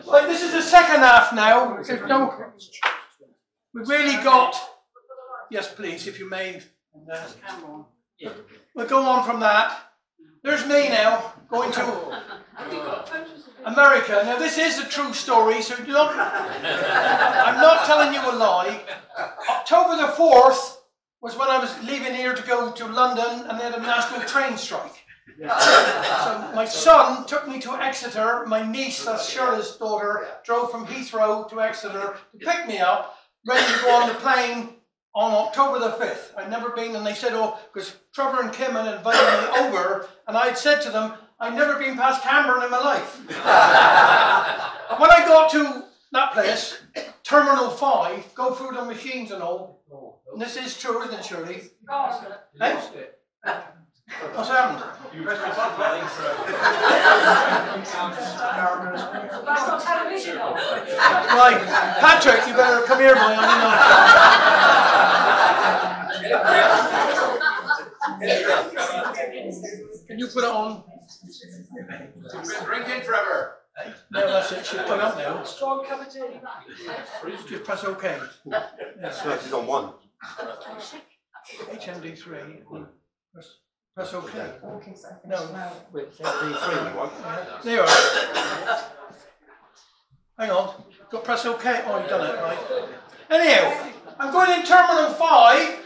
Right, this is the second half now. We've really got. Yes, please, if you may. We'll go on from that. There's me now, going to America. Now, this is a true story, so I'm not telling you a lie. October the 4th was when I was leaving here to go to London, and they had a national train strike. So my son took me to Exeter. My niece, that's Shirley's daughter, drove from Heathrow to Exeter to pick me up, ready to go on the plane on October the 5th. I'd never been, and they said, oh, because Trevor and Kim had invited me over, and I had said to them, I'd never been past Camborne in my life. And when I got to that place, Terminal 5, go through the machines and all, and this is true, isn't it, Shirley? Hey? What's happened? You pressed the button. That's on television. Right, Patrick, you better come here, boy. Can you put it on? Drinking, Trevor. No, that's it. She'll put it up now. Strong cup of tea. Just press OK. No, she's on one. HMD3. Press OK. No. HMD3. There you are. Hang on. Got press OK. Oh, you've done it, right. Anyhow, I'm going in Terminal 5.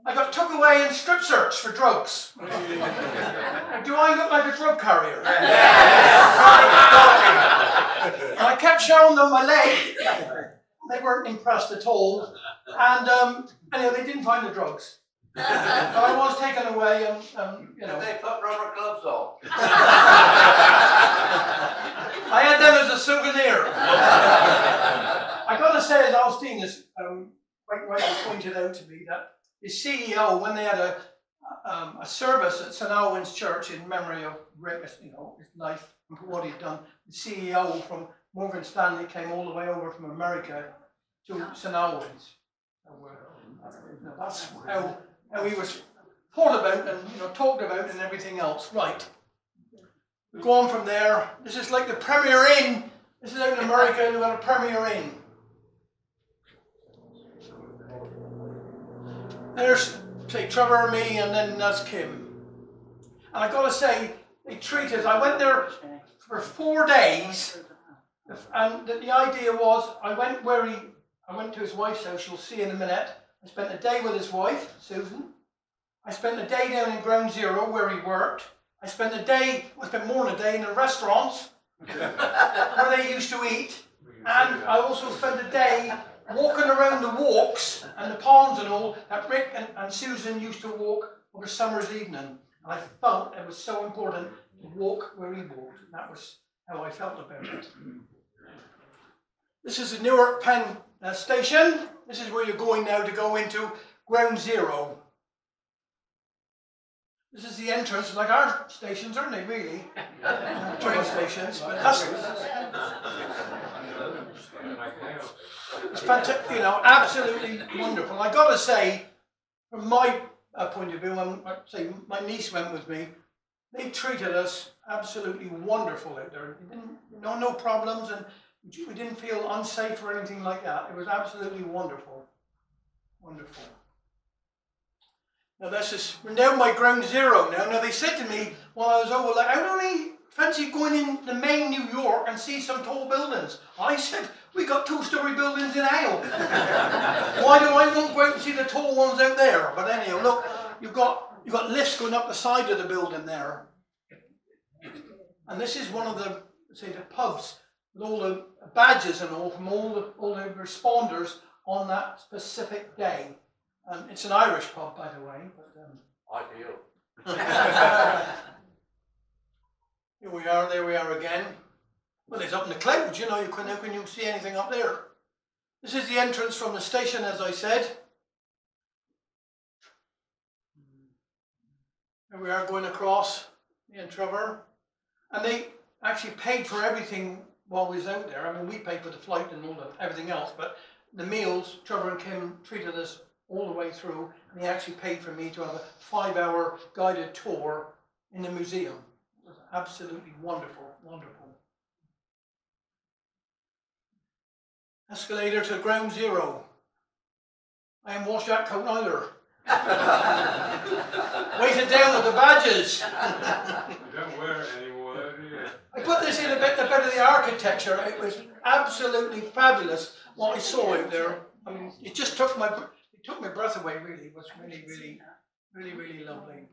I got took away in strip search for drugs. Do I look like a drug carrier? And I kept showing them my leg. They weren't impressed at all. And anyway, they didn't find the drugs. But I was taken away and you know. They put rubber gloves on. I had them as a souvenir. I got to say, as Alstine has quite rightly pointed out to me, that his CEO, when they had a service at St Alwyn's Church in memory of Rick, you know, his life and what he'd done, the CEO from Morgan Stanley came all the way over from America to St Alwyn's. That's how he was thought about and talked about and everything else. Right. We go on from there. This is like the Premier Inn. This is out in America. We've got a Premier Inn. There's, say, Trevor and me, and then there's Kim. And I got to say, they treated. I went there for 4 days, and the idea was I went to his wife's house. You'll see in a minute. I spent a day with his wife, Susan. I spent a day down in Ground Zero where he worked. I spent more than a day in the restaurants where they used to eat. And I also spent a day walking around the walks and the ponds and all that Rick and Susan used to walk over summer's evening. And I felt it was so important to walk where he walked. And that was how I felt about it. This is the Newark Penn station. This is where you're going now to go into Ground Zero. This is the entrance, like our stations, aren't they, really? Train stations. But that's, it's fantastic, absolutely wonderful. I got to say, from my point of view, when my niece went with me, they treated us absolutely wonderful out there. No problems, and we didn't feel unsafe or anything like that. It was absolutely wonderful. Wonderful. Now we're down by Ground Zero now. Now they said to me while I was over, I would only fancy going in the main New York and see some tall buildings. I said, we got 2-story buildings in Hale. Why do I not go out and see the tall ones out there? But anyhow, look, you've got lifts going up the side of the building there. And this is one of the pubs with all the badges and all from all the responders on that specific day. It's an Irish pub, by the way. But, Ideal. There we are again. Well, it's up in the clouds, how can you see anything up there? This is the entrance from the station, as I said. Here we are going across, me and Trevor. And they actually paid for everything while we was out there. I mean, we paid for the flight and everything else, but the meals, Trevor and Kim treated us all the way through, and he actually paid for me to have a 5-hour guided tour in the museum. It was absolutely wonderful, wonderful. Escalator to ground zero. I haven't washed that coat either. Weighted down with the badges. You don't wear it anymore, though, do you? I put this in a bit of the architecture. It was absolutely fabulous what I saw out there. I mean, it just took my breath away. Really, it was really lovely.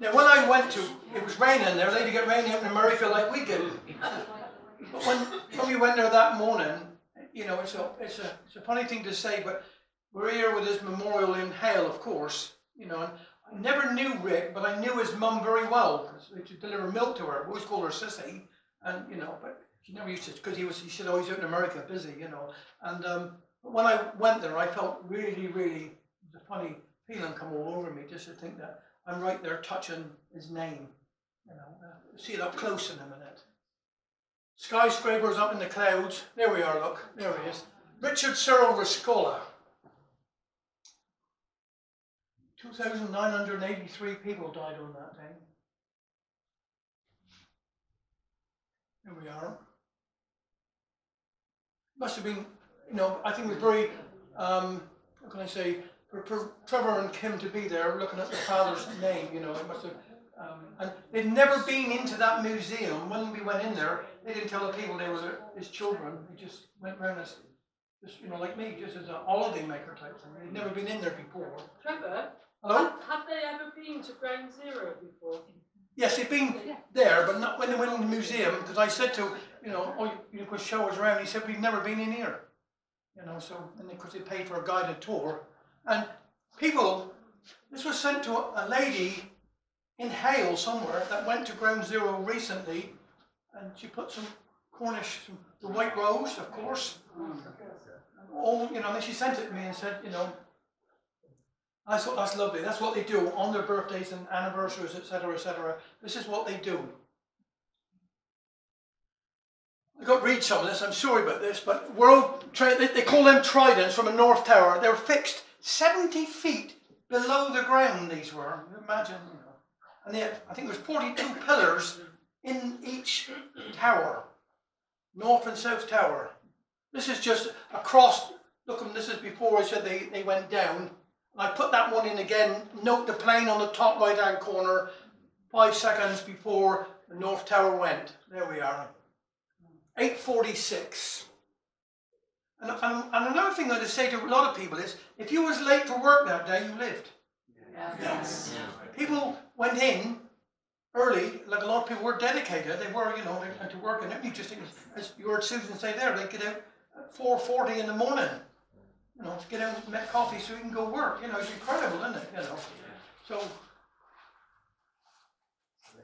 Now, when I went to, it was raining there. They did get rain out in America like we do. But when we went there that morning, you know, it's a funny thing to say, but we're here with his memorial in Hale, of course. You know, and I never knew Rick, but I knew his mum very well because we used to deliver milk to her. We always called her Sissy, and you know, but she never used to because he said always out in America, busy, you know. And but when I went there, I felt really, it was a funny feeling come all over me just to think that I'm right there touching his name. You know, see it up close in a minute. Skyscrapers up in the clouds. There we are, look. There he is. Richard Cyril Rascola. 2,983 people died on that day. Here we are. Must have been, you know, I think it was very, what can I say, for Trevor and Kim to be there looking at the father's name, you know, it must have, and they'd never been into that museum. When we went in there, they didn't tell the people they were his children. They just went round as, just, you know, like me, just as a holiday maker type thing. They'd never been in there before. Trevor? Hello? Have they ever been to Ground Zero before? Yes, they've been there, but not when they went in the museum, because I said to, you know, oh, you could show us around. He said, we've never been in here. You know, so, and of course they paid for a guided tour. And people, this was sent to a lady in Hale somewhere that went to Ground Zero recently, and she put some Cornish, the White Rose, of course. All, you know, and then she sent it to me and said, you know, I thought that's lovely. That's what they do on their birthdays and anniversaries, etc., etc. This is what they do. I got to read some of this. I'm sorry about this, but they call them tridents from a north tower. They were fixed 70 feet below the ground. These were. Imagine, you know. And they had, I think there was 42 pillars in each tower, north and south tower. This is just across. Look, this is before I said they went down. I put that one in again. Note the plane on the top right hand corner 5 seconds before the North Tower went. There we are. 8:46. And another thing I'd say to a lot of people is, if you was late for work that day, you lived. Yes. People went in early, like a lot of people were dedicated. They were, you know, they went to work, and you just think, as you heard Susan say there, they get out at 4:40 in the morning. You know, to get out and make coffee so you can go work. You know, it's incredible, isn't it? You know, so,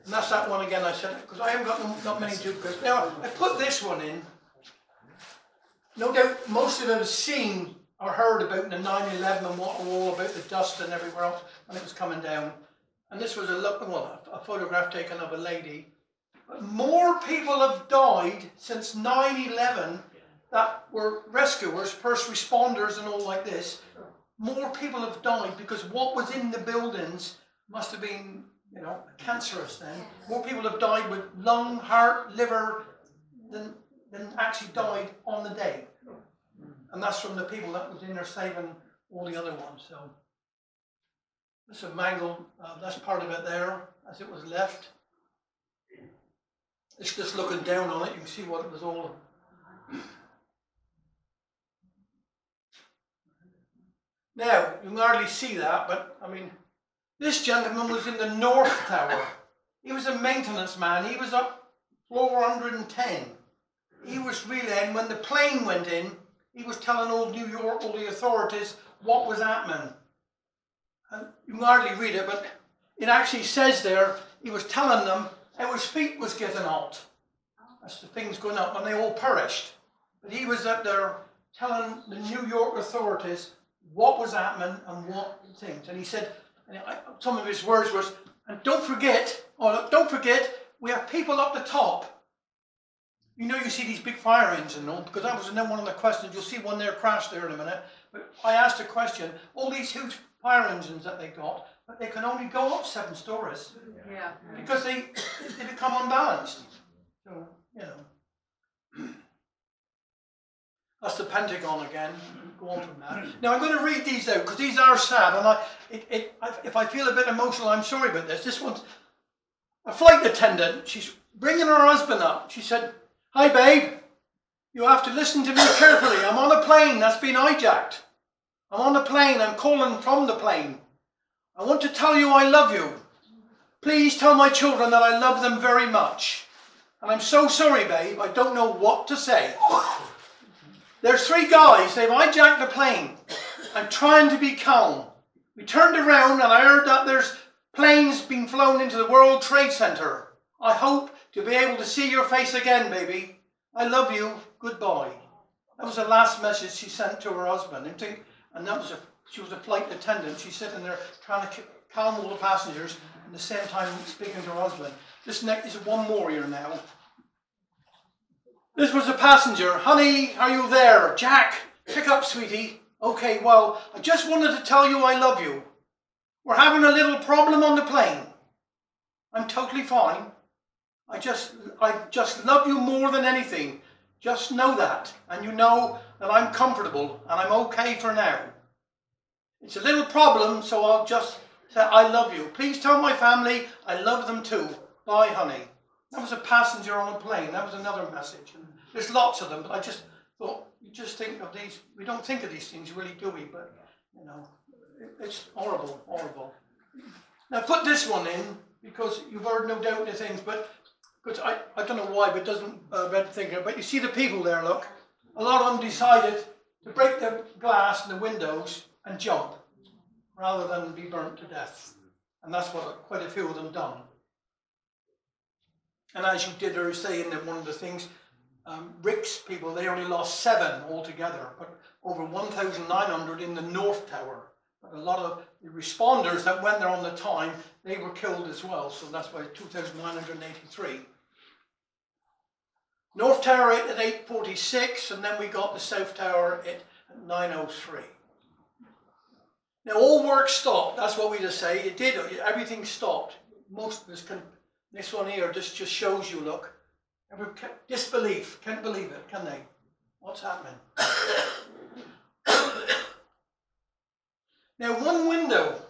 and that's that one again I said, because I haven't got not many duplicates. Now, I put this one in. No doubt most of them have seen or heard about the 9/11 and what all about the dust and everywhere else when it was coming down. And this was a photograph taken of a lady. But more people have died since 9/11 that were rescuers, first responders and all like this. More people have died because what was in the buildings must have been, you know, cancerous then. More people have died with lung, heart, liver than actually died on the day. And that's from the people that was in there saving all the other ones. So this is a mangled, that's part of it there as it was left. It's just looking down on it, you can see what it was all. Now, you can hardly see that, but I mean, this gentleman was in the North Tower. He was a maintenance man. He was up floor 110. He was relaying, when the plane went in, he was telling old New York, all the authorities, what was happening. And you can hardly read it, but it actually says there, he was telling them how his feet was getting hot. That's the things going up, and they all perished. But he was up there telling the New York authorities what was happening and what things. And he said, and some of his words was, and don't forget, we have people up the top. You know, you see these big fire engines and all, because that was one of the questions. You'll see one there crash there in a minute. But I asked a question, all these huge fire engines that they got, but they can only go up 7 stories Yeah. because they become unbalanced. So, you know. That's the Pentagon again. Go on from that. Now I'm going to read these out because these are sad, and if I feel a bit emotional, I'm sorry about this. This one's a flight attendant. She's bringing her husband up. She said, "Hi, babe. You have to listen to me carefully. I'm on a plane that's been hijacked. I'm on a plane. I'm calling from the plane. I want to tell you I love you. Please tell my children that I love them very much. And I'm so sorry, babe. I don't know what to say. There's 3 guys. They've hijacked the plane. I'm trying to be calm. We turned around and I heard that there's planes being flown into the World Trade Center. I hope to be able to see your face again, baby. I love you. Goodbye." That was the last message she sent to her husband. And that was she was a flight attendant. She's sitting there trying to calm all the passengers and at the same time speaking to her husband. This next is one more here now. This was a passenger. "Honey, are you there? Jack, pick up, sweetie. Okay, well, I just wanted to tell you I love you. We're having a little problem on the plane. I'm totally fine. I just love you more than anything. Just know that. And you know that I'm comfortable and I'm okay for now. It's a little problem, so I'll just say I love you. Please tell my family I love them too. Bye, honey." That was a passenger on a plane. That was another message. And there's lots of them, but I just thought, you just think of these. We don't think of these things, really, do we? But, you know, it's horrible, horrible. Now, put this one in, because you've heard no doubt the things, but because I don't know why, but it doesn't bear thinking. But you see the people there, look. A lot of them decided to break the glass and the windows and jump, rather than be burnt to death. And that's what quite a few of them done. And as you did or say in one of the things, Rick's people, they only lost 7 altogether, but over 1,900 in the North Tower. But a lot of the responders that went there on the time, they were killed as well, so that's why 2,983. North Tower at 846, and then we got the South Tower at 903. Now all work stopped, that's what we just say. It did, everything stopped. Most of us can, this one here just shows you, look. Disbelief, can't believe it, can they? What's happening? Now one window,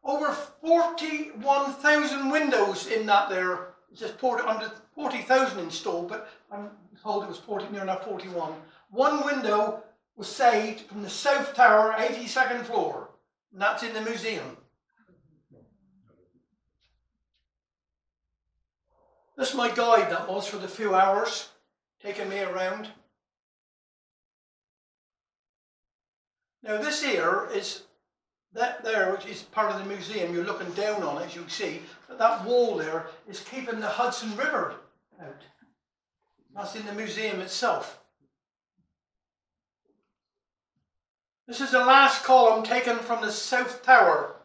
over 41,000 windows in that there. It's just under 40,000 installed, but I'm told it was near enough 41. One window was saved from the South Tower, 82nd floor, and that's in the museum. This is my guide that was for the few hours, taking me around. Now this here is that there, which is part of the museum. You're looking down on it, as you see, but that wall there is keeping the Hudson River out. That's in the museum itself. This is the last column taken from the South Tower.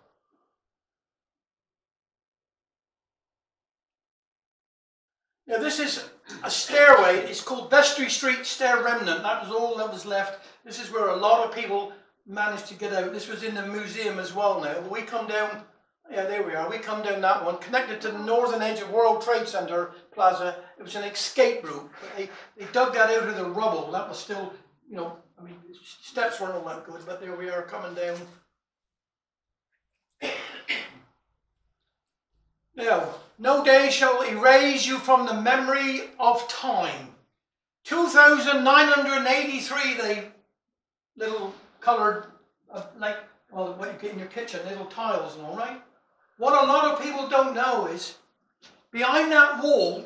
Now this is a stairway. It's called Vestry Street Stair Remnant. That was all that was left. This is where a lot of people managed to get out. This was in the museum as well now. We come down, yeah, there we are. We come down that one, connected to the northern edge of World Trade Center Plaza. It was an escape route. But they dug that out of the rubble. That was still, you know, I mean, steps weren't all that good, but there we are coming down. Now, no day shall erase you from the memory of time. 2,983, they little coloured, like, well, what you get in your kitchen, little tiles and all, right? What a lot of people don't know is, behind that wall,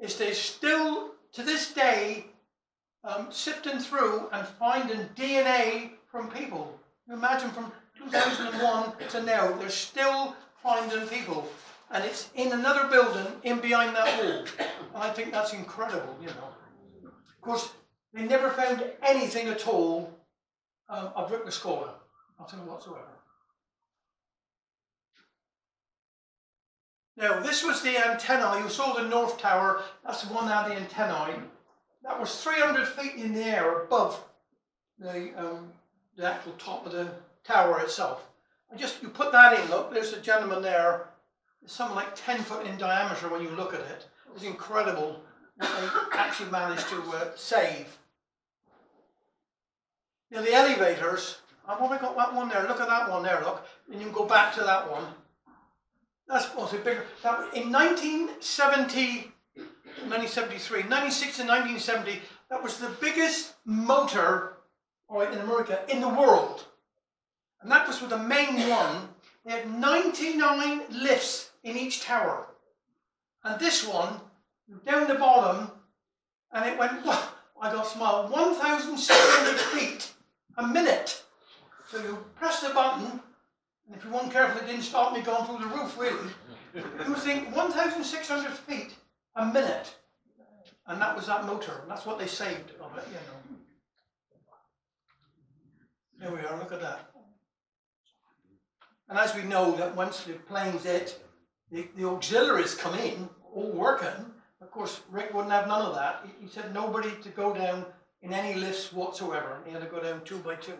is there's still, to this day, sifting through and finding DNA from people. You imagine from 2001 to now, they're still finding people. And it's in another building in behind that wall. And I think that's incredible, you know. Of course, they never found anything at all of Rick the Scholar. Nothing whatsoever. Now, this was the antennae. You saw the North Tower. That's the one that had the antennae. That was 300 feet in the air above the actual top of the tower itself. You put that in, look, there's a gentleman there, it's something like 10 foot in diameter when you look at it. It's incredible what they actually managed to save. You know, the elevators, I've already got that one there, look at that one there, look, and you can go back to that one. That's also bigger. In 1970, 1973, 1960 and 1970, that was the biggest motor in America in the world. And that was with the main one. They had 99 lifts in each tower. And this one, down the bottom, and it went, wow, I got a smile, 1,600 feet a minute. So you press the button, and if you weren't careful, it didn't stop me going through the roof, really. You would think 1,600 feet a minute. And that was that motor. And that's what they saved of it, you know. There we are, look at that. And as we know that once the plane's hit, the auxiliaries come in, all working. Of course, Rick wouldn't have none of that. He said nobody to go down in any lifts whatsoever. He had to go down 2 by 2.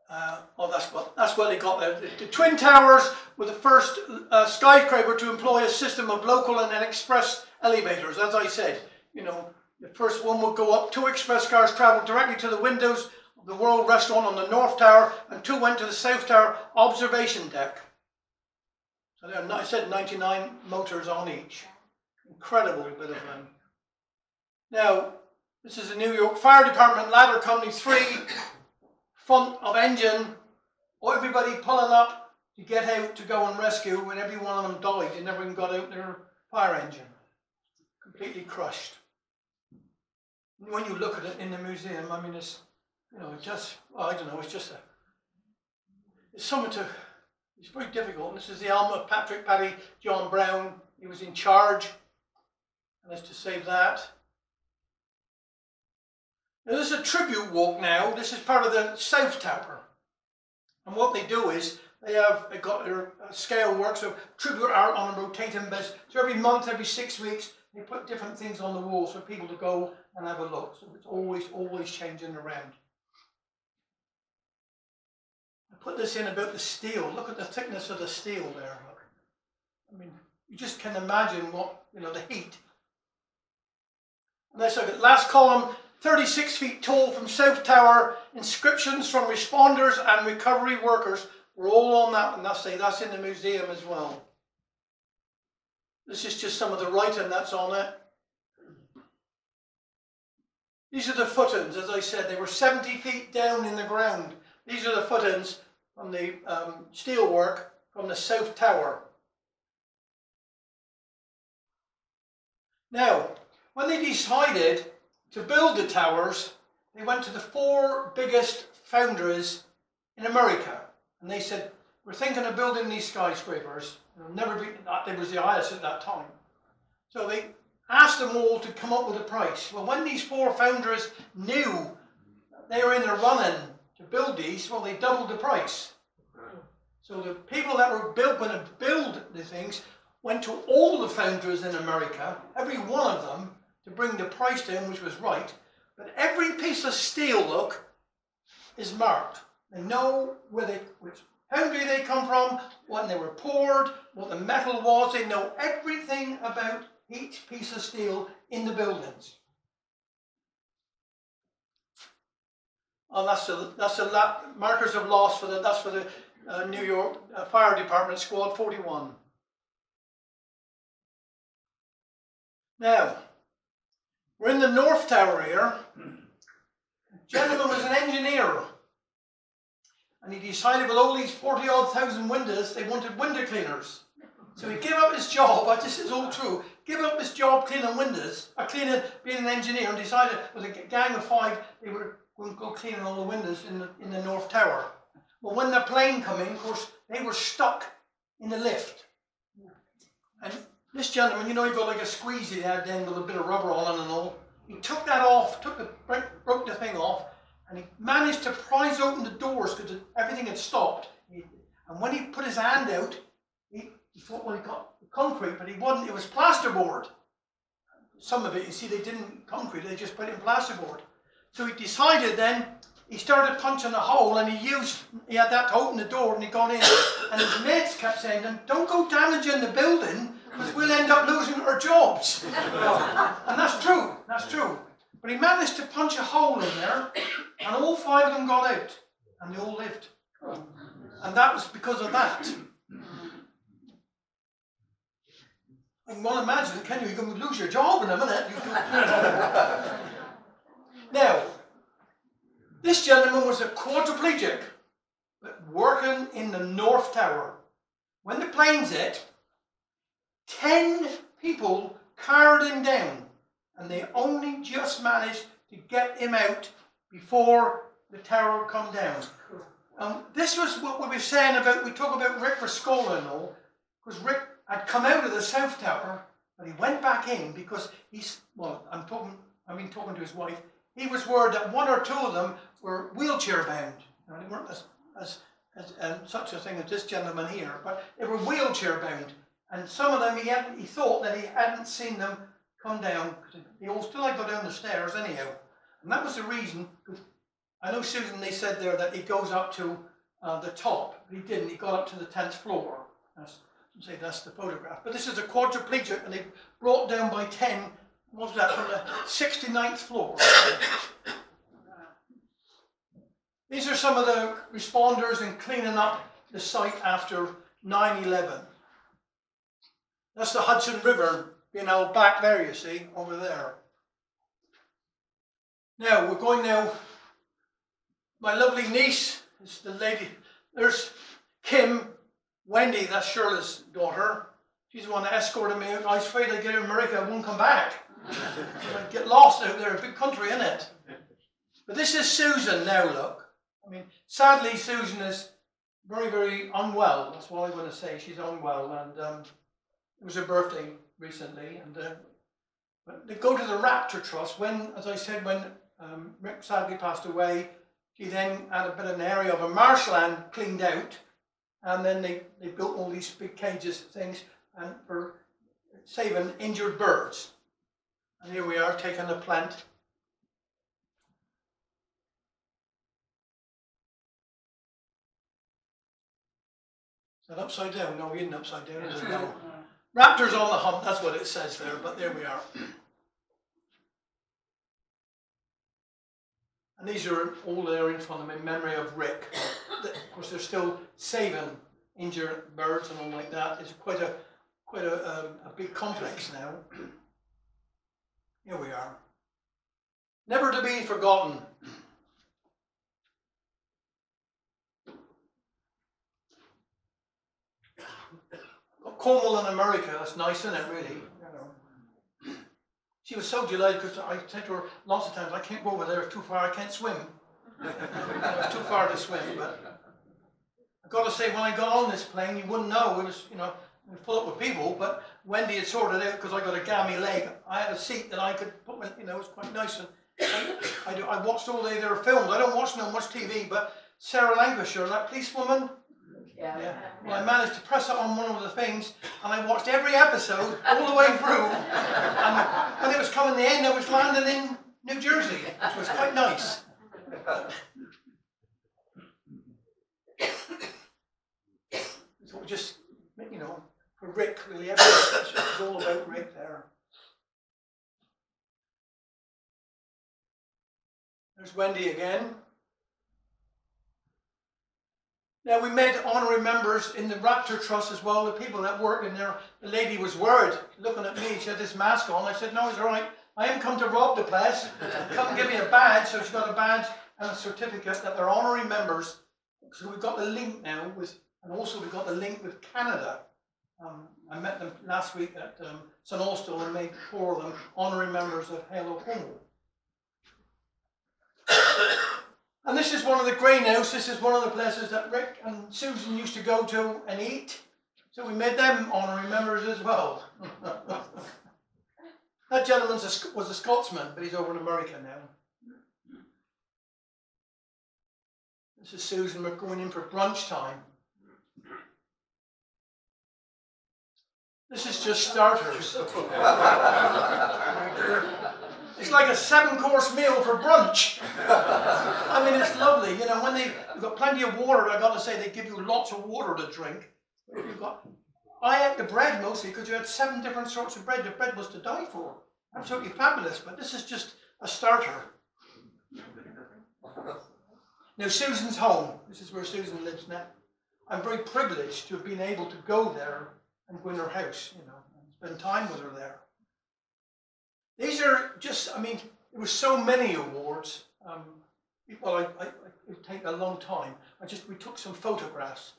That's what they got there. The Twin Towers were the first skyscraper to employ a system of local and express elevators. As I said, you know, the first one would go up, 2 express cars traveled directly to the windows of the World Restaurant on the North Tower, and 2 went to the South Tower observation deck. So there, I said 99 motors on each. Incredible bit of them. Now, this is a New York Fire Department ladder company 3. Front of engine, everybody pulling up to get out to go and rescue. When every one of them died, they never even got out their fire engine. Completely crushed. When you look at it in the museum, I mean, it's, you know, I don't know, it's something to, it's very difficult. This is the helmet of Patrick Paddy John Brown. He was in charge, and that's to save that. Now, this is a tribute walk now. This is part of the South Tower. And what they do is, they got their scale work, so tribute art on a rotating base. So every month, every 6 weeks, they put different things on the wall for people to go and have a look. So it's always changing around. I put this in about the steel. Look at the thickness of the steel there. Look. I mean, you just can imagine what, you know, the heat. And let's look at last column. 36 feet tall from South Tower, inscriptions from responders and recovery workers were all on that, and that's in the museum as well. This is just some of the writing that's on it. These are the footings, as I said, they were 70 feet down in the ground. These are the footings from the steelwork from the South Tower. Now, when they decided to build the towers, they went to the 4 biggest foundries in America. And they said, we're thinking of building these skyscrapers. There was the highest at that time. So they asked them all to come up with a price. Well, when these 4 foundries knew they were in the running to build these, well, they doubled the price. So the people that were going to build the things went to all the foundries in America, every one of them, to bring the price down, which was right. But every piece of steel, look, is marked. They know which foundry they come from, when they were poured, what the metal was. They know everything about each piece of steel in the buildings. Oh, that's the markers of loss for that's for the New York Fire Department, Squad 41. Now, we're in the North Tower here. The gentleman was an engineer. And he decided with all these 40-odd thousand windows, they wanted window cleaners. So he gave up his job, this is all true, gave up his job cleaning windows, being an engineer, and decided with a gang of 5, they were going to go cleaning all the windows in the North Tower. Well, when the plane came in, of course, they were stuck in the lift. And this gentleman, you know, he got like a squeegee he had then with a bit of rubber on it and all. He took that off, broke the thing off, and he managed to prise open the doors because everything had stopped. And when he put his hand out, he thought, well, he got concrete, but he wasn't, it was plasterboard. Some of it, you see, they didn't concrete, they just put it in plasterboard. So he decided then he started punching a hole, and he had that to open the door, and he got in, and his mates kept saying to him, "Don't go damaging the building, because we'll end up losing our jobs." And that's true, that's true. But he managed to punch a hole in there, and all 5 of them got out, and they all lived. And that was because of that. I can well imagine, can you? You're going to lose your job in a minute. Now, this gentleman was a quadriplegic, but working in the North Tower. When the planes hit, 10 people carried him down, and they only just managed to get him out before the tower come down. This was what we were saying about, we talk about Rick Rascola and all, because Rick had come out of the South Tower, but he went back in because I've been talking to his wife, he was worried that 1 or 2 of them were wheelchair bound. They weren't as such a thing as this gentleman here, but they were wheelchair bound. And some of them, he thought that he hadn't seen them come down, because they all still had to go down the stairs anyhow. And that was the reason. I know, Susan, they said there that he goes up to the top, but he didn't. He got up to the 10th floor. That's the photograph. But this is a quadriplegic, and they brought down by 10, what was that, from the 69th floor. These are some of the responders in cleaning up the site after 9/11. That's the Hudson River, back there, you see, over there. Now, we're going now. My lovely niece is the lady. There's Kim, Wendy, that's Shirley's daughter. She's the one that escorted me out. I was afraid I'd get to America, I won't come back. I'd get lost out there, a big country, isn't it? But this is Susan now, look. I mean, sadly, Susan is very, very unwell. That's what I'm going to say. She's unwell, and it was her birthday recently. And but they go to the Raptor Trust. When, as I said, when Rick sadly passed away, she then had a bit of an area of a marshland cleaned out, and then they built all these big cages things and for saving injured birds. And here we are taking a plant. Is that upside down? No, we isn't upside down, is it? No. Raptors on the hunt, that's what it says there, but there we are. And these are all there in front of me in memory of Rick. Of course, they're still saving injured birds and all like that. It's quite a big complex now. Here we are. Never to be forgotten. Cornwall in America, that's nice, isn't it, really? She was so delighted because I said to her lots of times, I can't go over there, it's too far, I can't swim. It's too far to swim, but I've got to say, when I got on this plane, you wouldn't know, it was, full up with people, but Wendy had sorted out, because I got a gammy leg, I had a seat that I could put my, it was quite nice, and I watched all their films. I don't watch no much TV, but Sarah Lancashire, that policewoman, yeah. Well, I managed to press it on one of the things, and I watched every episode all the way through. And when it was coming to the end, I was landing in New Jersey, which was quite nice. So just, for Rick, really, everything was all about Rick there. There's Wendy again. Now, we made honorary members in the Raptor Trust as well, the people that worked in there. The lady was worried, looking at me, she had this mask on. I said, no, it's all right. I haven't come to rob the place. Come and give me a badge. So she's got a badge and a certificate that they're honorary members. So we've got the link now, and also we've got the link with Canada. I met them last week at St. Austell and made 4 of them honorary members of Halo Cornwall. And this is one of the grain house. This is one of the places that Rick and Susan used to go to and eat. So we made them honorary members as well. That gentleman was a Scotsman, but he's over in America now. This is Susan. We're going in for brunch time. This is just starters. It's like a 7-course meal for brunch. I mean, it's lovely. You know, when you've got plenty of water, I got to say, they give you lots of water to drink. I ate the bread mostly because you had 7 different sorts of bread. The bread was to die for. Absolutely fabulous. But this is just a starter. Now, Susan's home. This is where Susan lives now. I'm very privileged to have been able to go there and go in her house, you know, and spend time with her there. These are just, I mean, there were so many awards. Well, it would take a long time. We took some photographs,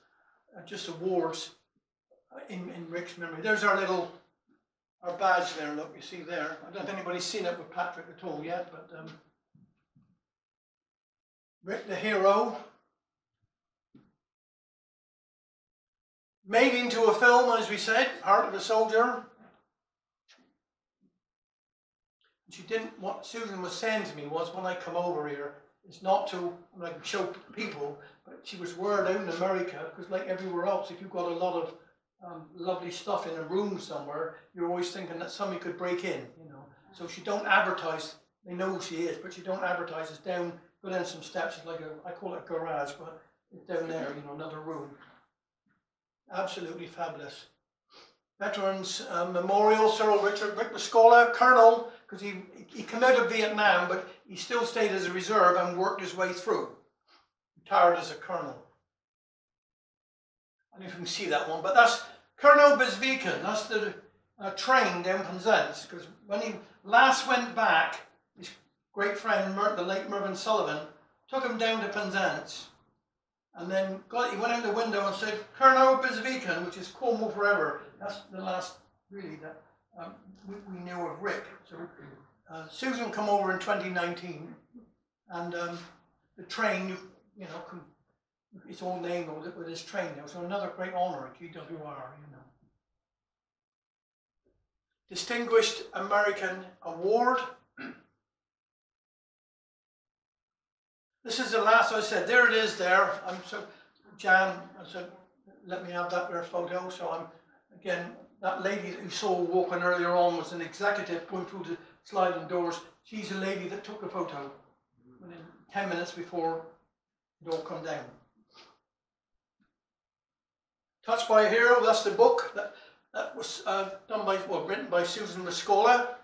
just awards in Rick's memory. There's our badge there, look, you see there. I don't know if anybody's seen it with Patrick at all yet, but Rick the hero. Made into a film, as we said, Heart of a Soldier. What Susan was saying to me was, when I come over here, it's not to like show people, but she was word out in America, because like everywhere else, if you've got a lot of lovely stuff in a room somewhere, you're always thinking that somebody could break in, you know. So she don't advertise, they know who she is, but she don't advertise. It's down, go down some steps, it's like I call it a garage, but it's down there, you know, another room. Absolutely fabulous. Veterans Memorial, Sir Rick Muscola, Colonel, because he came out of Vietnam, but he still stayed as a reserve and worked his way through. Retired as a colonel. I don't know if you can see that one, but that's Colonel Bezviken. That's the train down Penzance, because when he last went back, his great friend, the late Mervyn Sullivan, took him down to Penzance. And then he went out the window and said, Colonel Bezviken, which is Cornwall forever. That's the last, really, that we knew of Rick. So Susan come over in 2019, and the train, you know, it's all named with his train now. So another great honour at GWR, you know. Distinguished American Award. This is the last, I said, there it is there. I'm so, Jan, I said, let me have that there photo. So again, that lady that you saw walking earlier on was an executive going through the sliding doors. She's the lady that took the photo within 10 minutes before it all come down. Touched by a Hero, that's the book that was written by Susan Muscola.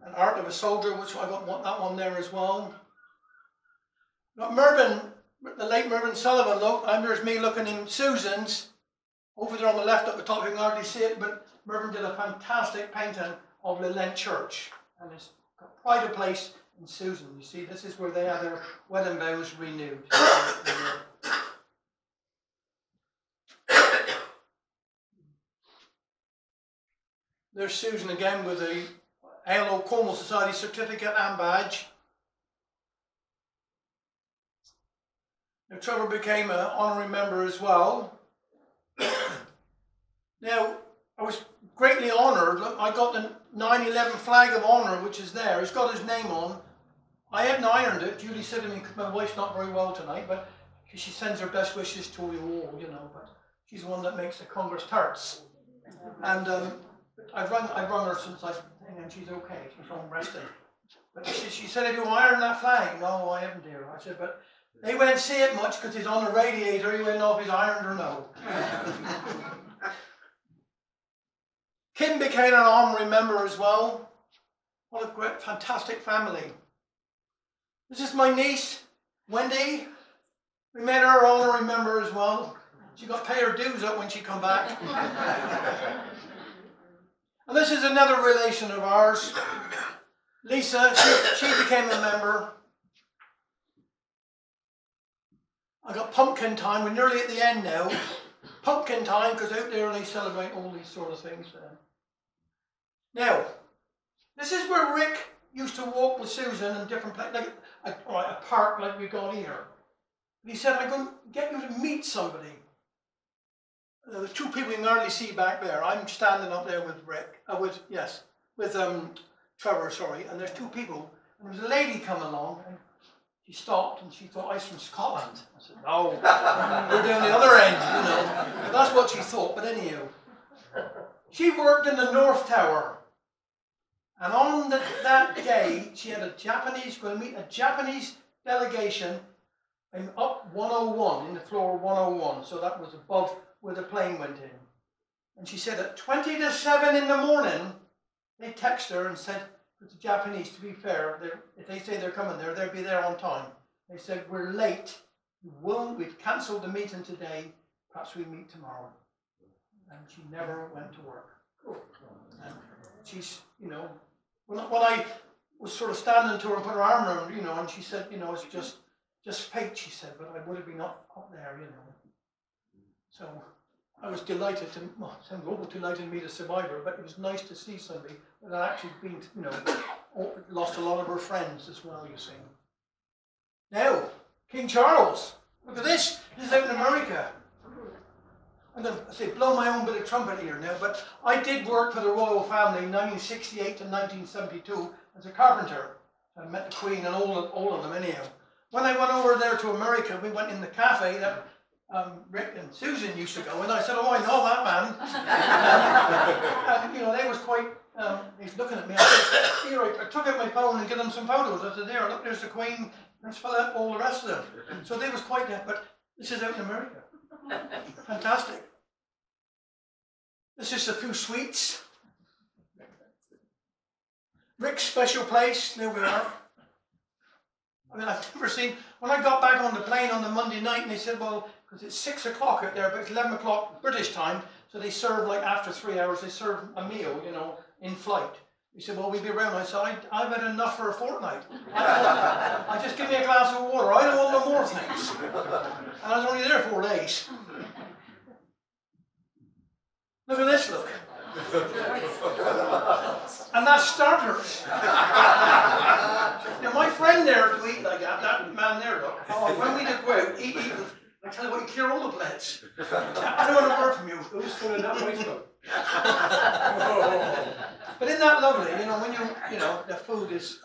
An Art of a Soldier, which I got that one there as well. Got Mervyn, the late Mervyn Sullivan, look, and there's me looking in Susan's. Over there on the left at the top, you can hardly see it, but Mervyn did a fantastic painting of the Lent Church. And it's got pride of place in Susan. You see, this is where they had their wedding vows renewed. There's Susan again with the ALO Cornwall Society certificate and badge. Now, Trevor became an honorary member as well. Now, I was greatly honoured. Look, I got the 9/11 flag of honour, which is there. It's got his name on. I hadn't ironed it. Julie said to me, my wife's not very well tonight, but she sends her best wishes to you all, you know, but she's the one that makes the Congress tarts. And I've rung her since and she's okay. She's home resting. But she said, have you ironed that flag? No, I haven't, dear. I said, but they won't see it much because he's on the radiator. You won't know if he's ironed or no. Kim became an honorary member as well. What a great, fantastic family. This is my niece, Wendy. We made her honorary member as well. She got to pay her dues up when she come back. And this is another relation of ours. Lisa, she became a member. I got pumpkin time. We're nearly at the end now. Pumpkin time, because out there they celebrate all these sort of things. Now, this is where Rick used to walk with Susan in different places, like a park like we got here. He said, I'm going to get you to meet somebody. The two people you can hardly see back there. I'm standing up there with Rick, with Trevor, sorry, and there's two people. And there was a lady come along, and she stopped, and she thought I was from Scotland. I said, no, we're down the other end, you know. But that's what she thought, but anyhow. She worked in the North Tower, And on that day, she had going to meet a Japanese delegation in up 101, in the floor 101. So that was above where the plane went in. And she said at 20 to 7 in the morning, they text her and said, with the Japanese, to be fair, if they say they're coming there, they'll be there on time. They said, we're late. We've cancelled the meeting today. Perhaps we meet tomorrow. And she never went to work. And she's, you know, when I was sort of standing to her and put her arm around, you know, and she said, you know, it's just fate, she said, but I would have been up there, you know. So I was delighted to, well, it sounds awful delighted to meet a survivor, but it was nice to see somebody that had actually been, you know, lost a lot of her friends as well, you see. Now, King Charles, look at this. This is out in America. I'm going to say, blow my own bit of trumpet here now, but I did work for the royal family 1968 to 1972 as a carpenter. I met the Queen and all of them anyhow. When I went over there to America, we went in the cafe that Rick and Susan used to go, and I said, oh, I know that man. And, you know, they was quite, he's looking at me. I said, here, I took out my phone and gave them some photos. I said, there, look, there's the Queen, let's fill out all the rest of them. So they was quite, but this is out in America. Fantastic. This is a few sweets. Rick's special place, there we are. I mean, I've never seen, when I got back on the plane on the Monday night and they said, well, because it's 6 o'clock out there, but it's 11 o'clock British time, so they serve, like after 3 hours, they serve a meal, you know, in flight. He said, well, we'll be around. I said, I've had enough for a fortnight. I just give me a glass of water. I don't want no more things. And I was only there 4 days. Look at this, look. And that's starters. Now, my friend there to eat like that man there, look. Oh, when we did go out, eat, I tell you what, you clear all the plates. I don't want to work from you. Who's filling that waistcoat? But isn't that lovely? You know, when you know, the food is,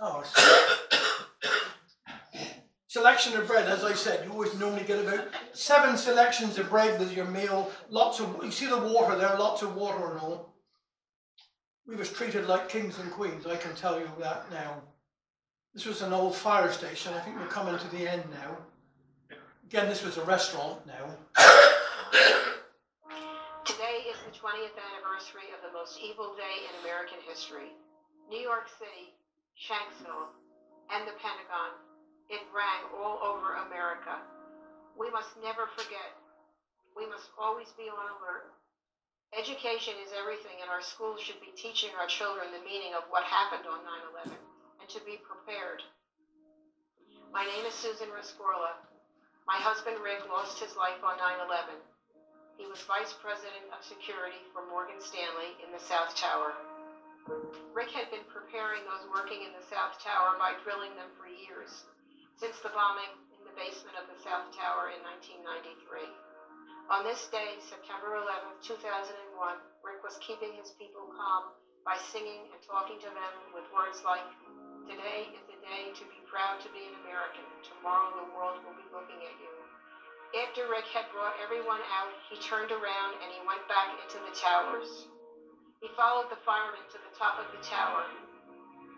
selection of bread, as I said, you always normally get about 7 selections of bread with your meal. Lots of, you see the water there, lots of water and all. We was treated like kings and queens, I can tell you that now. This was an old fire station. I think we're coming to the end now. Again, this was a restaurant now. Today is the 20th anniversary of the most evil day in American history. New York City, Shanksville, and the Pentagon. It rang all over America. We must never forget. We must always be on alert. Education is everything, and our schools should be teaching our children the meaning of what happened on 9/11 and to be prepared. My name is Susan Rescorla. My husband Rick lost his life on 9/11. He was Vice President of Security for Morgan Stanley in the South Tower. Rick had been preparing those working in the South Tower by drilling them for years, since the bombing in the basement of the South Tower in 1993. On this day, September 11, 2001, Rick was keeping his people calm by singing and talking to them with words like, "Today is the day to be proud to be an American. Tomorrow the world will be looking at you." After Rick had brought everyone out, he turned around and he went back into the towers. He followed the firemen to the top of the tower.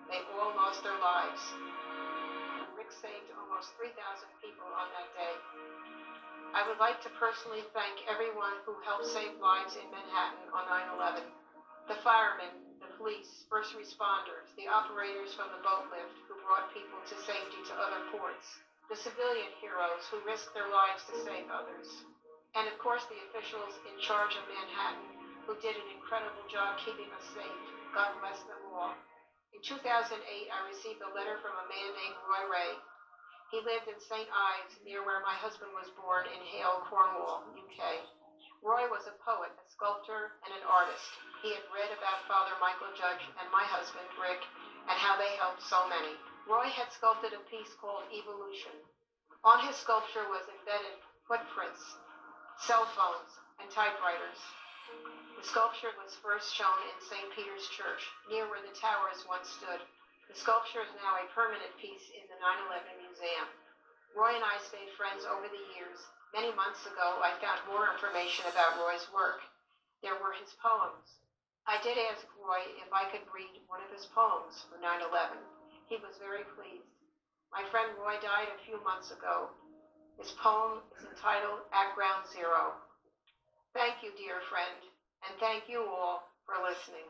They all lost their lives. Rick saved almost 3,000 people on that day. I would like to personally thank everyone who helped save lives in Manhattan on 9/11. The firemen, the police, first responders, the operators from the boat lift who brought people to safety to other ports, the civilian heroes who risked their lives to save others, and of course the officials in charge of Manhattan who did an incredible job keeping us safe. God bless them all. In 2008, I received a letter from a man named Roy Ray. He lived in St. Ives, near where my husband was born in Hale, Cornwall, UK. Roy was a poet, a sculptor, and an artist. He had read about Father Michael Judge and my husband, Rick, and how they helped so many. Roy had sculpted a piece called Evolution. On his sculpture was embedded footprints, cell phones, and typewriters. The sculpture was first shown in St. Peter's Church, near where the towers once stood. The sculpture is now a permanent piece in the 9/11 Museum. Roy and I stayed friends over the years. Many months ago, I found more information about Roy's work. There were his poems. I did ask Roy if I could read one of his poems for 9/11. He was very pleased. My friend Roy died a few months ago. His poem is entitled At Ground Zero. Thank you, dear friend, and thank you all for listening.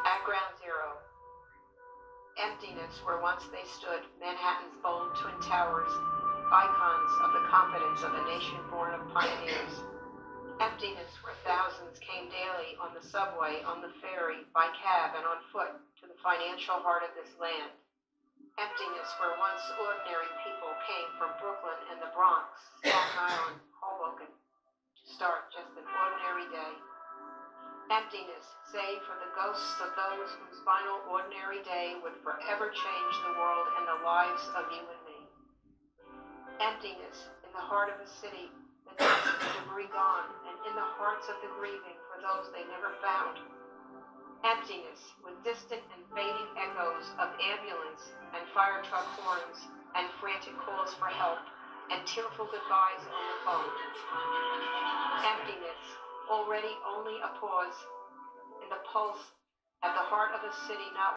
At Ground Zero. Emptiness where once they stood, Manhattan's bold twin towers, icons of the confidence of a nation born of pioneers. Emptiness where thousands came daily on the subway, on the ferry, by cab, and on foot to the financial heart of this land. Emptiness where once ordinary people came from Brooklyn and the Bronx, Staten Island, Hoboken, to start just an ordinary day. Emptiness, save for the ghosts of those whose final ordinary day would forever change the world and the lives of you and me. Emptiness in the heart of a city, the dust and debris gone, and in the hearts of the grieving for those they never found. Emptiness with distant and fading echoes of ambulance and fire truck horns and frantic calls for help and tearful goodbyes on the phone. Emptiness, already only a pause in the pulse at the heart of a city not